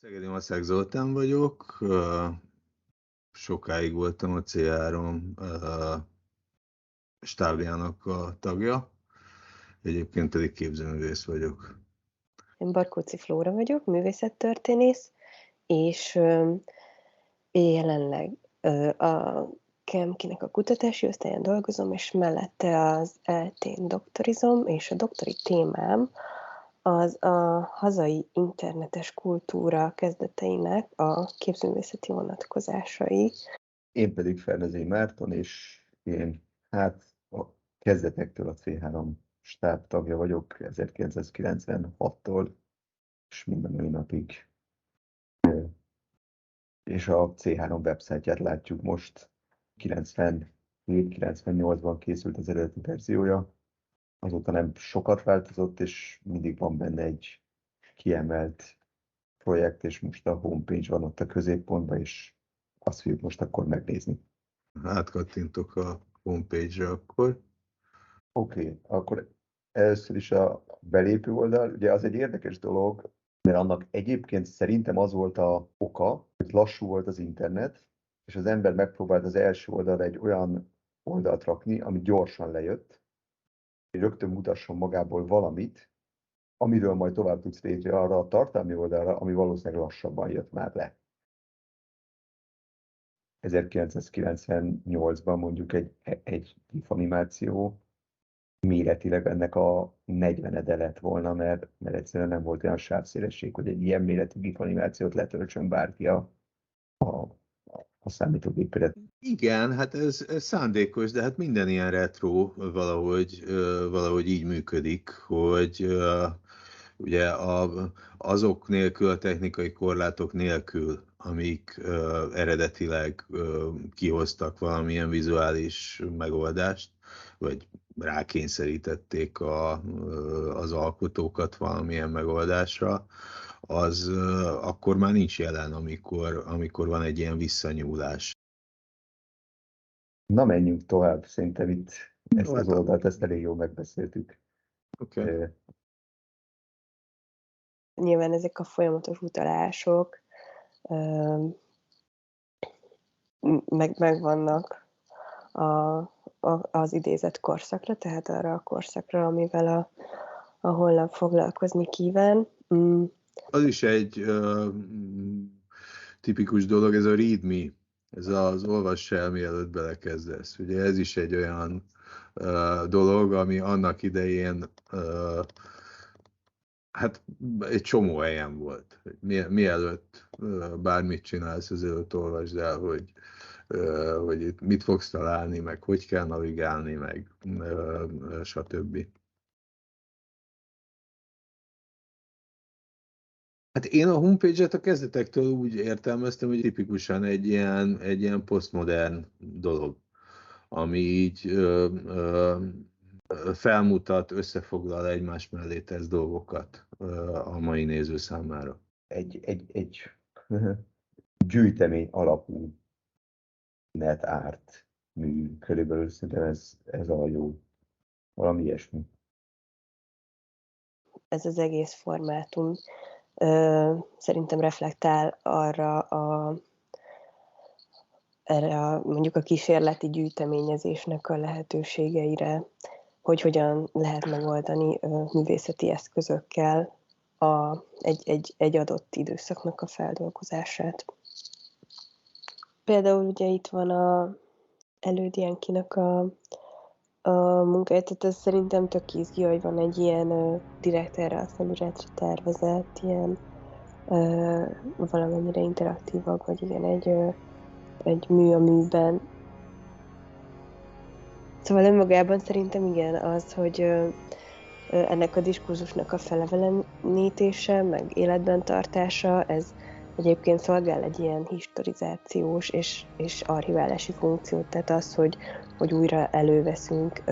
Szegedi Maszák Zoltán vagyok, sokáig voltam a C3 stábjának a tagja, egyébként pedig képzőművész vagyok. Én Barkóczy Flóra vagyok, művészettörténész, és jelenleg a KEMK-nek a kutatási osztályán dolgozom, és mellette az ELTE-n doktorizom, és a doktori témám az a hazai internetes kultúra kezdeteinek a képzőművészeti vonatkozásai. Én pedig Fernezény Márton, és én a kezdetektől a C3 stáb tagja vagyok 1996-tól, és mind a mai napig. És a C3 websájtját látjuk most, 97-98-ban készült az eredeti verziója, azóta nem sokat változott, és mindig van benne egy kiemelt projekt, és most a homepage van ott a középpontban, és azt fogjuk most akkor megnézni. Átkattintok a homepage-re akkor. Oké, akkor először is a belépő oldal, ugye az egy érdekes dolog, mert annak egyébként szerintem az volt a oka, hogy lassú volt az internet, és az ember megpróbált az első oldalra egy olyan oldalt rakni, ami gyorsan lejött, hogy rögtön mutasson magából valamit, amiről majd tovább tudsz lépni arra a tartalmi oldalra, ami valószínűleg lassabban jött már le. 1998-ban mondjuk egy GIF animáció méretileg ennek a 40-ede lett volna, mert egyszerűen nem volt olyan sávszélesség, hogy egy ilyen méretű GIF animációt letöltsön bárki a számítógépére. Igen, hát ez szándékos, de hát minden ilyen retro valahogy így működik, hogy ugye azok nélkül, a technikai korlátok nélkül, amik eredetileg kihoztak valamilyen vizuális megoldást, vagy rákényszerítették az alkotókat valamilyen megoldásra, az akkor már nincs jelen, amikor van egy ilyen visszanyúlás. Na, menjünk tovább, szerintem itt ezt az oldalt, ezt elég jól megbeszéltük. Okay. Nyilván ezek a folyamatos utalások megvannak az idézett korszakra, tehát arra a korszakra, amivel a honlap foglalkozni kíván. Az is egy tipikus dolog, ez a readme, ez az olvass el, mielőtt belekezdesz. Ugye ez is egy olyan dolog, ami annak idején hát egy csomó helyen volt. Mielőtt bármit csinálsz, azért olvasd el, hogy itt mit fogsz találni, meg hogy kell navigálni, meg stb. Hát én a homepage-et a kezdetektől úgy értelmeztem, hogy tipikusan egy ilyen posztmodern dolog, ami így felmutat, összefoglal egymás mellé tesz dolgokat a mai néző számára. Egy gyűjtemény alapú net art mű, körülbelül szerintem ez a jó, valami ilyesmi. Ez az egész formátum szerintem reflektál erre mondjuk a kísérleti gyűjteményezésnek a lehetőségeire, hogy hogyan lehet megoldani művészeti eszközökkel egy adott időszaknak a feldolgozását. Például ugye itt van a Előd Jankinak a munkája, tehát ez szerintem tök izgi, hogy van egy ilyen direkt erre a felületre tervezett, ilyen valamennyire interaktívak, vagy igen, egy mű a műben. Szóval önmagában szerintem igen az, hogy ennek a diskurzusnak a felelevenítése, meg életben tartása, ez egyébként szolgál egy ilyen historizációs és archiválási funkciót, tehát az, hogy újra előveszünk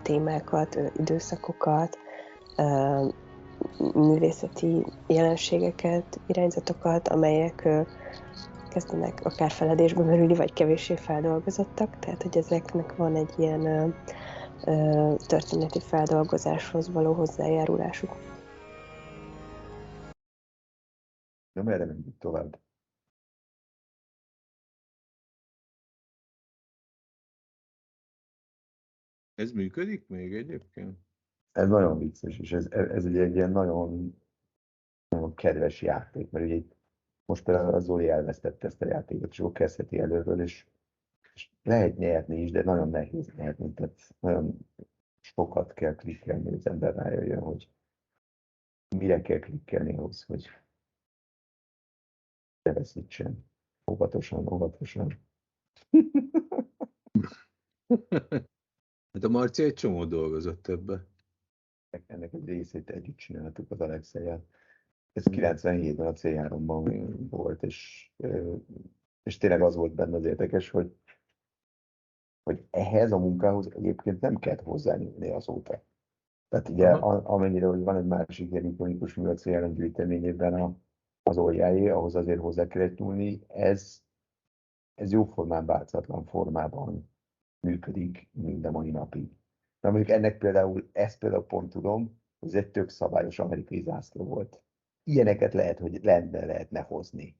témákat, időszakokat, művészeti jelenségeket, irányzatokat, amelyek kezdenek akár feledésbe merülni, vagy kevéssé feldolgozottak, tehát hogy ezeknek van egy ilyen történeti feldolgozáshoz való hozzájárulásuk. Na, merre menjünk tovább? Ez működik még egyébként? Ez nagyon vicces, és ez egy ilyen nagyon, nagyon kedves játék, mert ugye most például a Zoli elvesztette ezt a játékot, és akkor kezdheti előről, és lehet nyerni is, de nagyon nehéz nyerni, tehát nagyon sokat kell klikkelni, hogy az ember rájöjjön, hogy mire kell klikkelni ahhoz, hogy ne veszítsen. Óvatosan, óvatosan. Hát a Marci egy csomó dolgozott ebbe. Ennek egy részét együtt csináltuk az Alexei-jel. Ez 97-ben a C3-ban volt, és tényleg az volt benne az érdekes, hogy ehhez a munkához egyébként nem kellett hozzányúlni azóta. Tehát ugye amennyire, hogy van egy másik ilyen ikonikus mű a CRM gyűjteményében az Oljáé, ahhoz azért hozzá kellett nyúlni, ez jóformán változatlan formában működik mind a mai napig. Na mondjuk ezt például pont tudom, hogy ez egy tök szabályos amerikai zászló volt. Ilyeneket lehet, hogy lehetne hozni.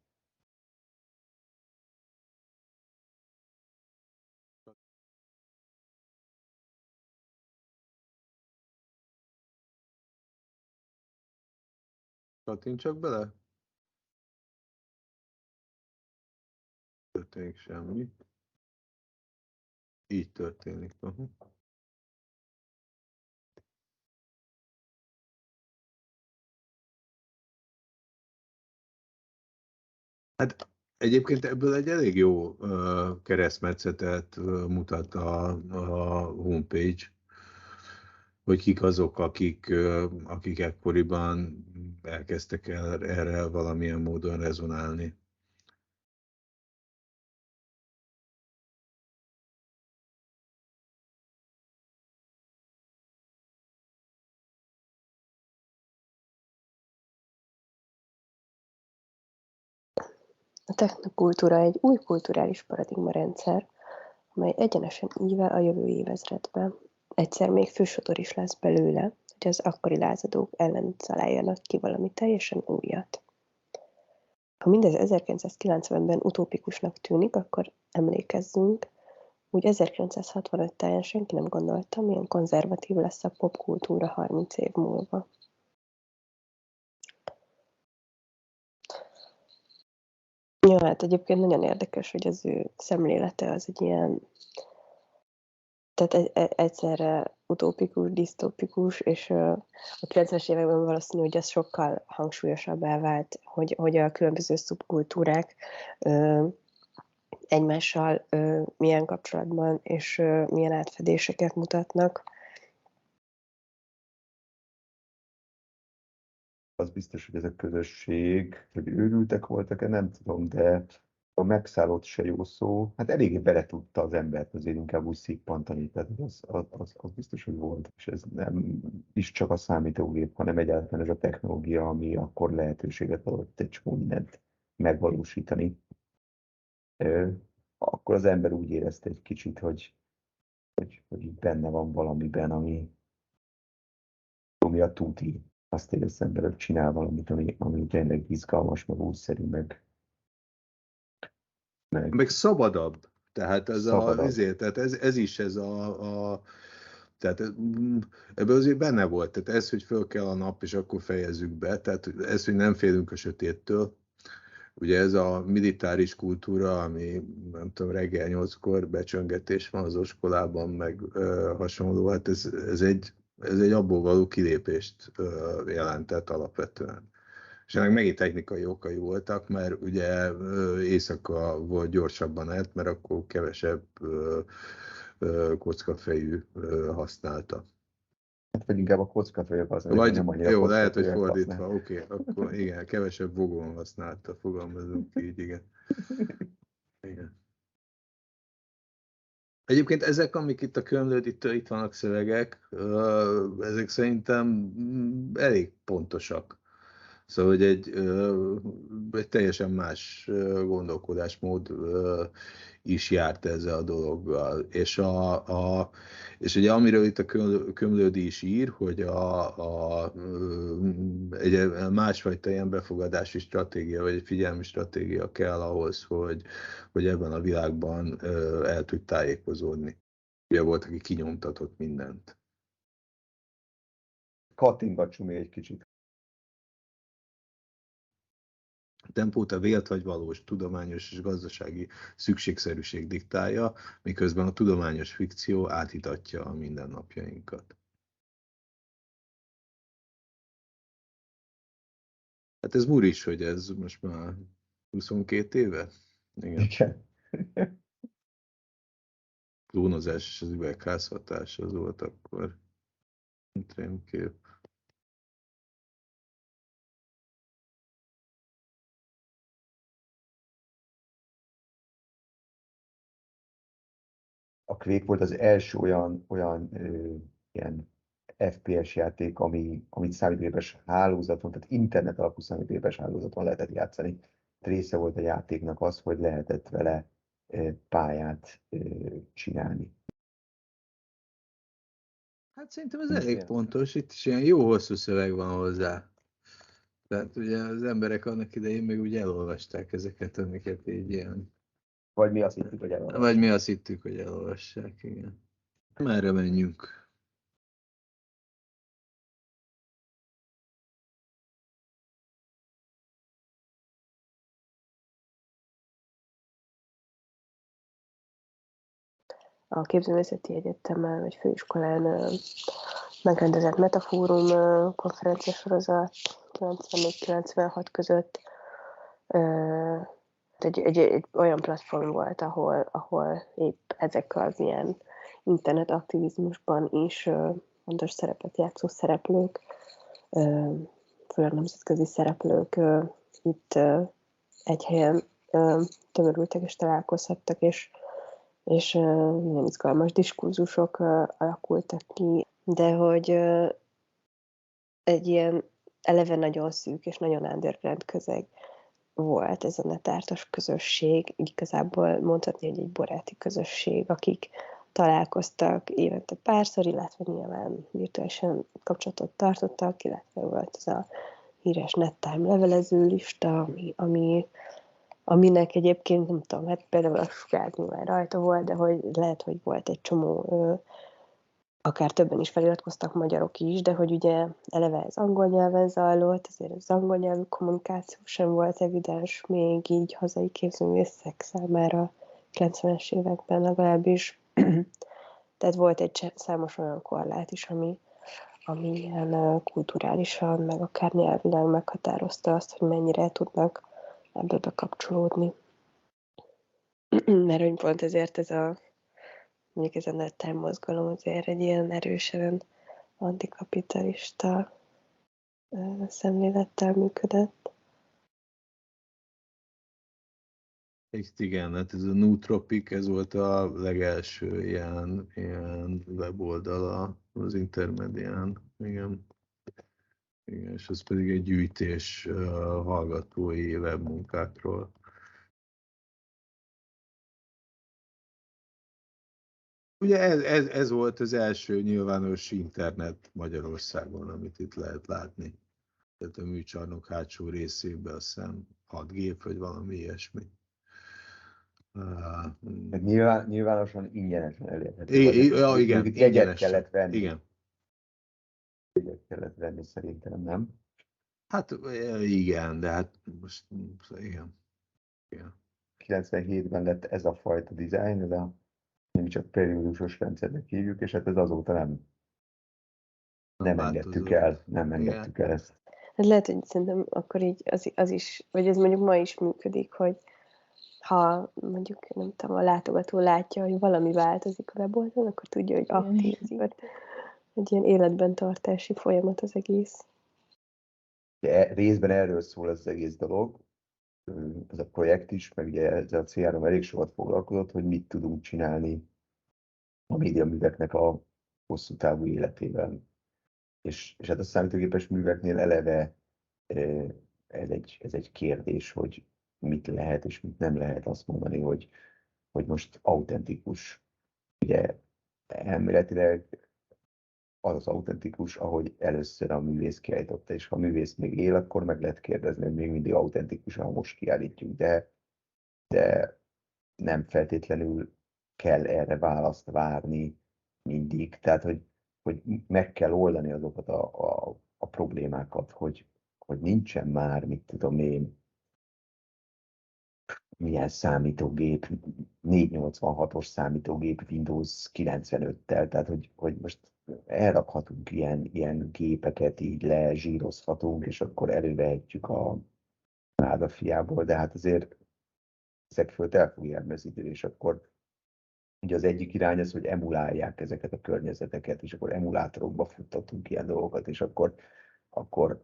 Kattintsak bele? Történik semmi. Így történik. Hát egyébként ebből egy elég jó keresztmetszetet mutat a homepage, hogy kik azok, akik ekkoriban elkezdtek erre valamilyen módon rezonálni. A technokultúra egy új kulturális paradigmarendszer, amely egyenesen ível a jövő évezredbe. Egyszer még fősodor is lesz belőle, hogy az akkori lázadók ellen találjanak ki valami teljesen újat. Ha mindez 1990-ben utópikusnak tűnik, akkor emlékezzünk, úgy 1965 táján senki nem gondolta, milyen konzervatív lesz a popkultúra 30 év múlva. Ja, hát egyébként nagyon érdekes, hogy az ő szemlélete az egy ilyen, tehát egyszerre utópikus, disztópikus, és a 90-es években valószínű, hogy az sokkal hangsúlyosabbá vált, hogy a különböző szubkultúrák egymással milyen kapcsolatban és milyen átfedéseket mutatnak. Az biztos, hogy ez a közösség, hogy őrültek voltak-e, nem tudom, de a megszállott se jó szó, hát eléggé bele tudta az embert azért inkább úgy szippantani, tehát az biztos, hogy volt, és ez nem is csak a számítógép, hanem egyáltalán ez a technológia, ami akkor lehetőséget adott egy csomó mindent megvalósítani. Akkor az ember úgy érezte egy kicsit, hogy így benne van valamiben, ami a tuti. Azt érez ember, hogy csinál valamit, ami tényleg izgalmas, meg újszerű, meg szabadabb. Tehát szabadabb. tehát ez is tehát ebből azért benne volt. Tehát ez, hogy föl kell a nap, és akkor fejezzük be. Tehát ez, hogy nem félünk a sötéttől. Ugye ez a militáris kultúra, ami nem tudom, reggel 8-kor becsöngetés van az iskolában, meg hasonló, hát ez egy abból való kilépést jelentett alapvetően. És ennek megint technikai okai voltak, mert ugye éjszaka volt gyorsabban állt, mert akkor kevesebb kockafejű használta. Hát vagy inkább a kockafejűek használják, Vagy nem annyira jó, lehet, hogy kockafejűek fordítva, használják. oké, akkor igen, kevesebb vogon használta, fogalmazunk így, igen. Igen. Egyébként ezek, amik itt a Kömlődítől, itt vannak szövegek, ezek szerintem elég pontosak. Szóval, hogy egy teljesen más gondolkodásmód is járt ezzel a dologgal. És ugye amiről itt a Komlődy is ír, hogy egy másfajta ilyen befogadási stratégia, vagy egy figyelmi stratégia kell ahhoz, hogy ebben a világban el tud tájékozódni. Ugye volt, aki kinyomtatott mindent. Kattingatsunk még egy kicsit. A tempót a vélt vagy valós, tudományos és gazdasági szükségszerűség diktálja, miközben a tudományos fikció áthitatja a mindennapjainkat. Hát ez Moore is, hogy ez most már 22 éve? Igen. Klónozás és az üvegházhatás az volt akkor. Trémkép. A Quake volt az első olyan ilyen FPS játék, amit számítógépes hálózaton, tehát internet alapú számítógépes hálózaton lehetett játszani. Része volt a játéknak az, hogy lehetett vele pályát csinálni. Hát szerintem ez elég pontos, itt is ilyen jó hosszú szöveg van hozzá. Tehát ugye az emberek annak idején még úgy elolvasták ezeket, amiket így ilyen... Vagy mi azt hittük, hogy elolvassák. Vagy mi azt hittük, hogy elolvassák, igen. Merre menjünk? A Képzőművészeti Egyetemen vagy főiskolán megrendezett Metafórum konferenciasorozat 94-96 között. Egy olyan platform volt, ahol épp ezek az ilyen internet aktivizmusban is fontos szerepet játszó szereplők, főleg nemzetközi szereplők itt egy helyen tömörültek és találkozhattak, és nagyon izgalmas diskurzusok alakultak ki, de hogy egy ilyen eleve nagyon szűk és nagyon underground közeg volt ez a netártos közösség, igazából mondhatni, hogy egy baráti közösség, akik találkoztak évente párszor, illetve nyilván virtuálisan kapcsolatot tartottak, illetve volt ez a híres NetTime levelező lista, aminek egyébként, nem tudom, hát például a Sugáz nyilván rajta volt, de hogy lehet, hogy volt egy csomó, akár többen is feliratkoztak, magyarok is, de hogy ugye eleve ez angol nyelven zajlott, azért az angol nyelvű kommunikáció sem volt evidens még így hazai képzőművészek számára 90-es években legalábbis. Tehát volt egy számos olyan korlát is, ami ilyen kulturálisan, meg akár nyelvileg meghatározta azt, hogy mennyire tudnak ebből bekapcsolódni. Mert hogy pont ezért mondjuk ez a NetTime mozgalom azért egy ilyen erősen antikapitalista szemlélettel működött. Igen, hát ez a Nootropic, ez volt a legelső ilyen weboldala az Intermedián. Igen. Igen, és ez pedig egy gyűjtés hallgatói webmunkákról. Ugye ez volt az első nyilvános internet Magyarországon, amit itt lehet látni. Tehát a műcsarnok hátsó részében azt hiszem 6 gép, vagy valami ilyesmi. Nyilvánosan ingyenesen elérhető. Igen, jegyet kellett venni. Igen. Jegyet kellett venni szerintem, nem? Hát igen, de hát most igen. 97-ben lett ez a fajta dizájn, ez a mi csak periódusos rendszernek hívjuk, és hát ez azóta nem engedtük el ezt. Hát lehet, hogy szerintem akkor így az is, vagy ez mondjuk ma is működik, hogy ha mondjuk, nem tudom, a látogató látja, hogy valami változik a weboldalon, akkor tudja, hogy aktív. Egy ilyen életben tartási folyamat az egész. De részben erről szól az egész dolog, ez a projekt is, meg ugye ezzel a CRM elég sokat foglalkozott, hogy mit tudunk csinálni a médiaműveknek a hosszú távú életében. És hát a számítógépes műveknél eleve ez egy kérdés, hogy mit lehet és mit nem lehet azt mondani, hogy most autentikus. Ugye elméletileg az autentikus, ahogy először a művész kiállította, és ha a művész még él, akkor meg lehet kérdezni, hogy még mindig autentikus, ha most kiállítjuk, de nem feltétlenül kell erre választ várni mindig. Tehát, hogy meg kell oldani azokat a problémákat, hogy nincsen már, mit tudom én, milyen számítógép, 486-os számítógép Windows 95-tel, tehát hogy most elrakhatunk ilyen gépeket, így lezsírozhatunk, és akkor elővehetjük a fiából, de hát azért ezek fölött el fog járni az idő, és akkor ugye az egyik irány az, hogy emulálják ezeket a környezeteket, és akkor emulátorokba futtatunk ilyen dolgokat, és akkor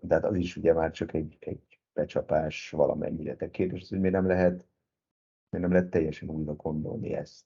de hát az is ugye már csak egy becsapás valamennyire. Te kérdés, hogy miért nem lehet teljesen újra gondolni ezt.